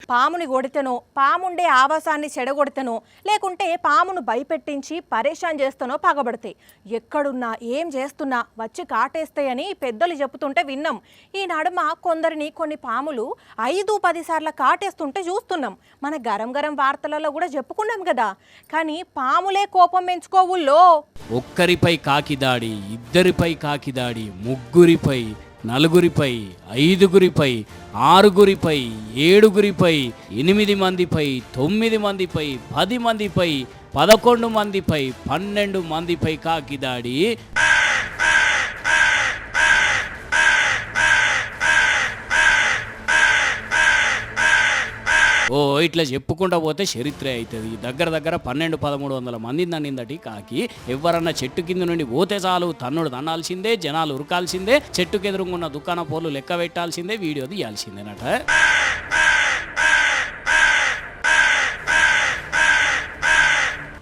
పాముని కొడితేనో, పాముండే ఆవాసాన్ని చెడగొడితేనో, లేకుంటే పామును భయపెట్టించి పరేషాన్ చేస్తానో పగబడతాయి. ఎక్కడున్నా ఏం చేస్తున్నా వచ్చి కాటేస్తాయని పెద్దలు చెబుతుంటే విన్నాం. ఈ నడుమ కొందరిని కొన్ని పాములు 5-10 సార్లు కాటేస్తుంటే చూస్తున్నాం. మన గరం గరం వార్తలలో కూడా చెప్పుకున్నాం కదా. కానీ పాములే కోపం పెంచుకోవుల్లో. ఒక్కరిపై కాకిదాడి, ఇద్దరిపై కాకిదాడి, ముగ్గురిపై, నలుగురిపై, 5గురిపై, 6గురిపై, 7గురిపై, 8 మందిపై, 9 మందిపై, 10 మందిపై, 11 మందిపై, 12 మందిపై కాకిదాడి. ఓ ఇట్లా చెప్పుకుంటా పోతే చరిత్రే అవుతుంది. దగ్గర 1200-1300 మంది నన్నిందటి కాకి. ఎవరన్నా చెట్టు కింద నుండి పోతే చాలు తన్నుడు తన్నాల్సిందే, జనాలు ఉరకాల్సిందే, చెట్టుకు ఎదురుగున్న దుకాణ పోర్లు లెక్క పెట్టాల్సిందే, వీడియో తీయాల్సిందేనట.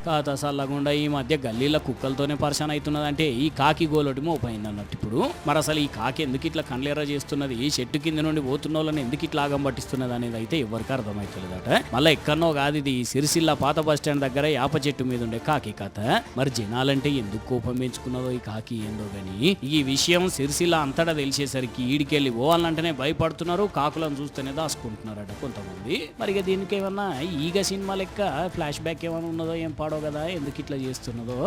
కాత సల్లగుండా ఈ మధ్య గల్లీల కుక్కలతోనే పరిశాన్ అవుతున్నదంటే ఈ కాకి గోలటి మోపైంది అన్నట్టు. ఇప్పుడు మరి అసలు ఈ కాకి ఎందుకు ఇట్లా కండ్లేరా చేస్తున్నది, ఈ చెట్టు కింద నుండి పోతున్న వాళ్ళని ఎందుకు ఇట్లా ఆగం పట్టిస్తున్నది అనేది అయితే ఎవరికి అర్థమవుతుందట. మళ్ళీ ఎక్కడనో కాదు ఇది, సిరిసిల్ల పాత బస్ స్టాండ్ దగ్గర యాప చెట్టు మీద ఉండే కాకి కథ. మరి జనాలంటే ఎందుకు కోపం పెంచుకున్నదో ఈ కాకి ఏందో గాని ఈ విషయం సిరిసిల్ల అంతటా తెలిసేసరికి ఈడికెళ్ళి పోవాలంటేనే భయపడుతున్నారు, కాకులను చూస్తేనే దాచుకుంటున్నారట కొంతమంది. మరి ఇక దీనికి ఏమన్నా ఈగ సినిమా లెక్క ఫ్లాష్ బ్యాక్ ఏమైనా ఉన్నదో ఏం పాడో కదా, ఎందుకు ఇట్లా చేస్తున్నదో.